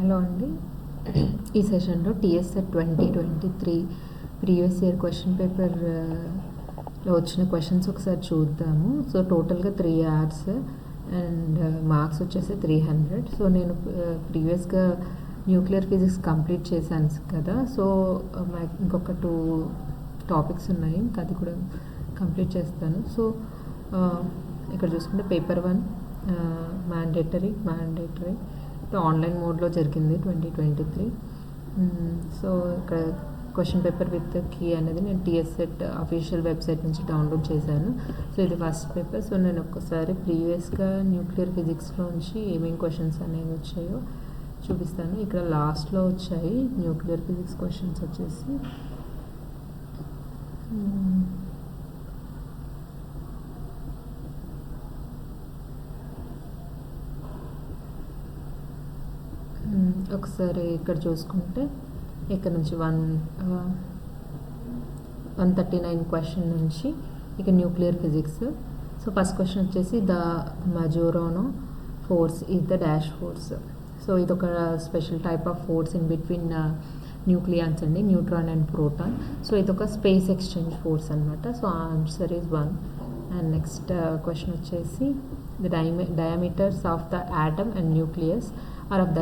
Hello అండి. ఈ సెషన్లో టీఎస్ఎట్ 2023 ప్రీవియస్ ఇయర్ క్వశ్చన్ పేపర్లో వచ్చిన క్వశ్చన్స్ ఒకసారి చూద్దాము. సో టోటల్గా 3 hours అండ్ మార్క్స్ వచ్చేసి 300. సో నేను ప్రీవియస్గా న్యూక్లియర్ ఫిజిక్స్ కంప్లీట్ చేశాను కదా. సో ఇంకొక 2 టాపిక్స్ ఉన్నాయి, ఇంకా అది కూడా కంప్లీట్ చేస్తాను. సో ఇక్కడ చూసుకుంటే పేపర్ 1 మ్యాండేటరీ ఆన్లైన్ మోడ్లో జరిగింది 2023. సో ఇక్కడ క్వశ్చన్ పేపర్ విత్ కీ అనేది నేను టీఎస్ఎట్ అఫీషియల్ వెబ్సైట్ నుంచి డౌన్లోడ్ చేశాను. సో ఇది ఫస్ట్ పేపర్. సో నేను ఒక్కసారి ప్రీవియస్గా న్యూక్లియర్ ఫిజిక్స్లోంచి ఏమేమి క్వశ్చన్స్ అనేవి వచ్చాయో చూపిస్తాను. ఇక్కడ లాస్ట్లో వచ్చాయి న్యూక్లియర్ ఫిజిక్స్ క్వశ్చన్స్ వచ్చేసి. ఒకసారి ఇక్కడ చూసుకుంటే ఇక్కడ నుంచి 139 క్వశ్చన్ నుంచి ఇక nuclear physics. So first question వచ్చేసి the Majorana force is the dash force. So ఇది ఒక special type of force in between nucleons అండి, న్యూట్రాన్ అండ్ ప్రోటాన్. సో ఇది ఒక స్పేస్ ఎక్స్చేంజ్ ఫోర్స్ అనమాట. So answer is 1. And next question వచ్చేసి the diameters of the atom and nucleus are of the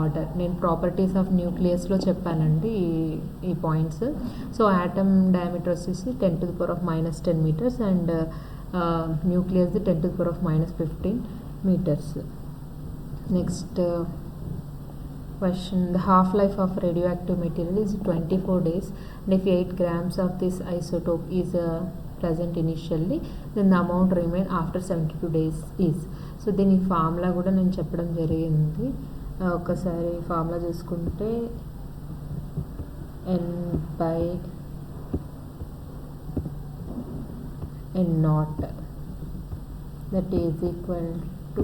order. నేను properties of న్యూక్లియస్లో చెప్పానండి ఈ points. So atom diameter వచ్చేసి 10⁻⁻10 meters అండ్ న్యూక్లియస్ది 10⁻⁻15 meters. Next question the half life of radioactive material is 24 days and if 8 grams of this isotope is present initially then the amount remain after 72 days is. So దీని formula కూడా నేను చెప్పడం జరిగింది. ఒకసారి formula చూసుకుంటే N/N0 that is equal to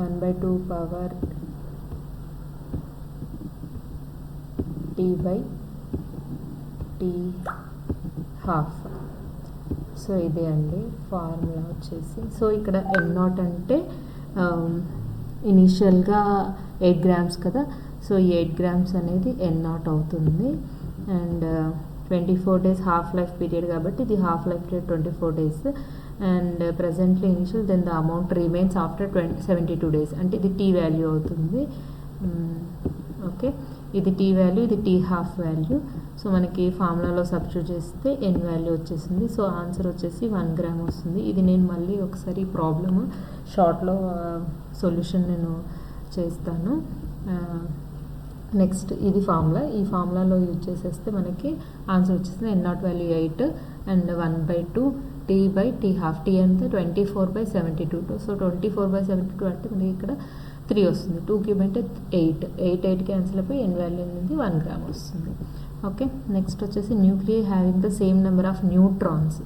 (1/2 power T/T½ so ఇదే అండి formula వచ్చేసి. సో ఇక్కడ N0 అంటే ఇనీషియల్గా 8 grams కదా. సో ఈ 8 grams అనేది N0 అవుతుంది. And 24 days half life period కాబట్టి ఇది half life period 24 days and presently initial then the amount remains after 72 days అంటే ఇది T వాల్యూ అవుతుంది. ఓకే, ఇది T వాల్యూ, ఇది T½ వాల్యూ. సో మనకి ఫార్ములాలో సబ్స్టిట్యూట్ చేస్తే N వాల్యూ వచ్చేసింది. సో ఆన్సర్ వచ్చేసి 1 gram వస్తుంది. ఇది నేను మళ్ళీ ఒకసారి ప్రాబ్లమ్ షార్ట్లో సొల్యూషన్ నేను చేస్తాను. నెక్స్ట్ ఇది ఫార్ములా, ఈ ఫార్ములాలో యూజ్ చేసేస్తే మనకి ఆన్సర్ వచ్చేసింది N0 value 8 and 1/2 T/T½ T అంటే 24/72. సో 24/72 అంటే మనకి ఇక్కడ 3 వస్తుంది. 2 cube అంటే 8 క్యాన్సిల్ అయిపోయి N వాల్యూ అనేది 1 gram వస్తుంది. ఓకే, నెక్స్ట్ వచ్చేసి nuclei having the same number of neutrons.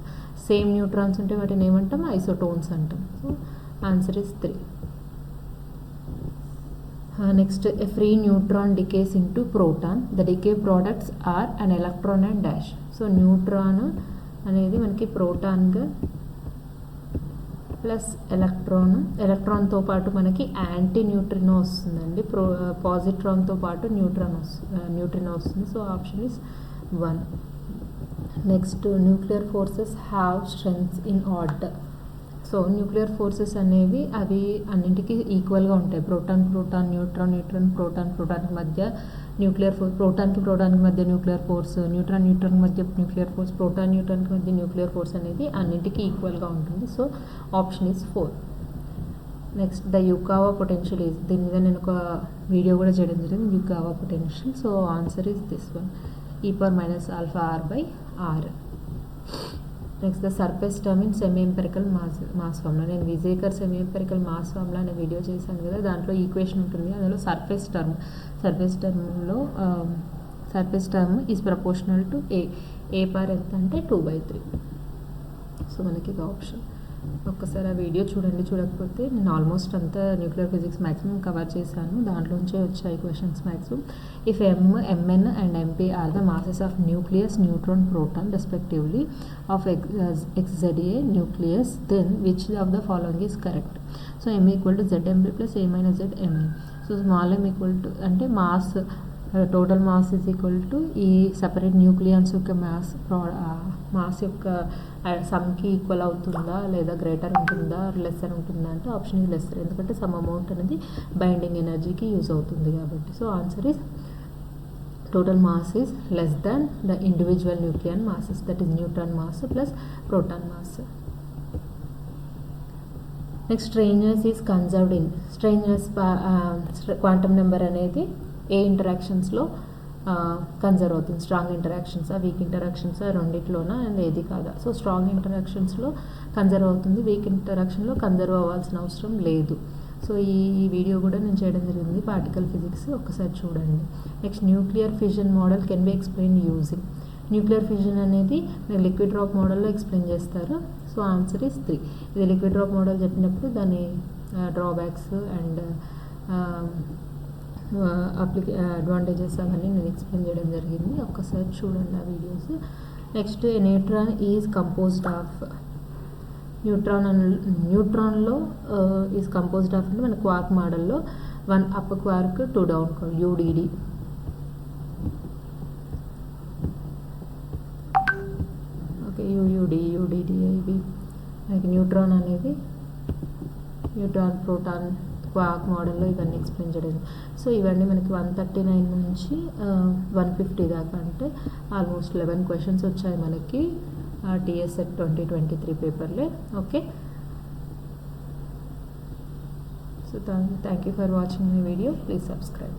Same neutrons ఉంటే వాటిని ఏమంటాం? ఐసోటోన్స్ అంటాం. So answer is 3. Next a free neutron decays into proton. The decay products are an electron and dash. So neutron అనేది మనకి ప్రోటాన్గా plus ఎలక్ట్రాన్తో పాటు మనకి anti neutrino వస్తుందండి. పాజిట్రాన్తో పాటు న్యూట్రినో వస్తుంది. So option is 1. Next nuclear forces have strengths in order. So nuclear forces అనేవి అవి అన్నింటికి ఈక్వల్గా ఉంటాయి. ప్రోటాన్ న్యూట్రాన్కి మధ్య న్యూక్లియర్ ఫోర్స్, ప్రోటాన్కి మధ్య న్యూక్లియర్ ఫోర్స్, న్యూట్రాన్కి మధ్య న్యూక్లియర్ ఫోర్స్, న్యూట్రాన్కి మధ్య న్యూక్లియర్ ఫోర్స్ అనేది అన్నింటికీ ఈక్వల్గా ఉంటుంది. So option is 4. Next the Yukawa potential is, దీని మీద నేను ఒక వీడియో కూడా చేయడం జరిగింది, Yukawa potential. So answer is this one, e⁻⁻r/r. Next the surface term in semi empirical mass formula. నేను Weizsacker semi empirical mass formula అనే video చేశాను కదా, దాంట్లో ఈక్వేషన్ ఉంటుంది. అందులో surface term is proportional to A. A పార్ ఎంత అంటే 2/3. సో మనకి ఇది ఆప్షన్. ఒక్కసారి ఆ వీడియో చూడండి, చూడకపోతే నేను ఆల్మోస్ట్ అంతా న్యూక్లియర్ ఫిజిక్స్ మ్యాక్సిమం కవర్ చేశాను, దాంట్లోంచే వచ్చాయి questions maximum. If mn and mp are the masses of nucleus, neutron, proton respectively of xza nucleus, then which of the following is correct. So m equal to zmp plus a minus zmn. So small m equal to అంటే mass, total mass is equal to ఈ separate nucleons యొక్క mass యొక్క సమ్కి equal అవుతుందా లేదా greater ఉంటుందా lesser ఉంటుందా అంటే ఆప్షన్ ఈజ్ లెస్సర్, ఎందుకంటే సమ్ అమౌంట్ అనేది బైండింగ్ ఎనర్జీకి యూజ్ అవుతుంది కాబట్టి. So answer is total mass is less than the individual nucleon masses, that is neutron mass plus proton mass. Next strangeness is conserved in. Strangeness quantum number అనేది ఏ ఇంటరాక్షన్స్లో conserve అవుతుంది, strong interactions, weak interactions, రెండిట్లోనా and ఏది కాదా. సో strong ఇంటరాక్షన్స్లో conserve అవుతుంది, వీక్ ఇంటరాక్షన్లో కన్జర్వ్ అవ్వాల్సిన అవసరం లేదు. సో ఈ వీడియో కూడా నేను చేయడం జరిగింది, పార్టికల్ ఫిజిక్స్, ఒక్కసారి చూడండి. Next nuclear fission model can be explain using. Nuclear fission అనేది మీరు లిక్విడ్ డ్రాప్ మోడల్లో ఎక్స్ప్లెయిన్ చేస్తారు. So answer is 3. ఇది లిక్విడ్ డ్రాప్ మోడల్ చెప్పినప్పుడు దాని డ్రాబ్యాక్స్ అండ్ అడ్వాంటేజెస్ అవన్నీ నేను ఎక్స్ప్లెయిన్ చేయడం జరిగింది, ఒక్కసారి చూడండి ఆ వీడియోస్. Next neutron is composed of. న్యూట్రాన్లో ఈజ్ కంపోజ్డ్ ఆఫ్ అంటే మన క్వార్క్ మోడల్లో 1 up quark 2 down quark, UDD. Okay, UDD ఇవి మనకి న్యూట్రాన్ అనేది న్యూట్రాన్, ప్రోటాన్, క్వార్క్ మోడల్లో ఇవన్నీ ఎక్స్ప్లెయిన్ చేయడం. సో ఇవన్నీ మనకి 139 నుంచి 150 దాకా, అంటే ఆల్మోస్ట్ 11 క్వశ్చన్స్ వచ్చాయి మనకి TSET 2023 పేపర్లే. Okay, so thank you for watching my video. Please subscribe.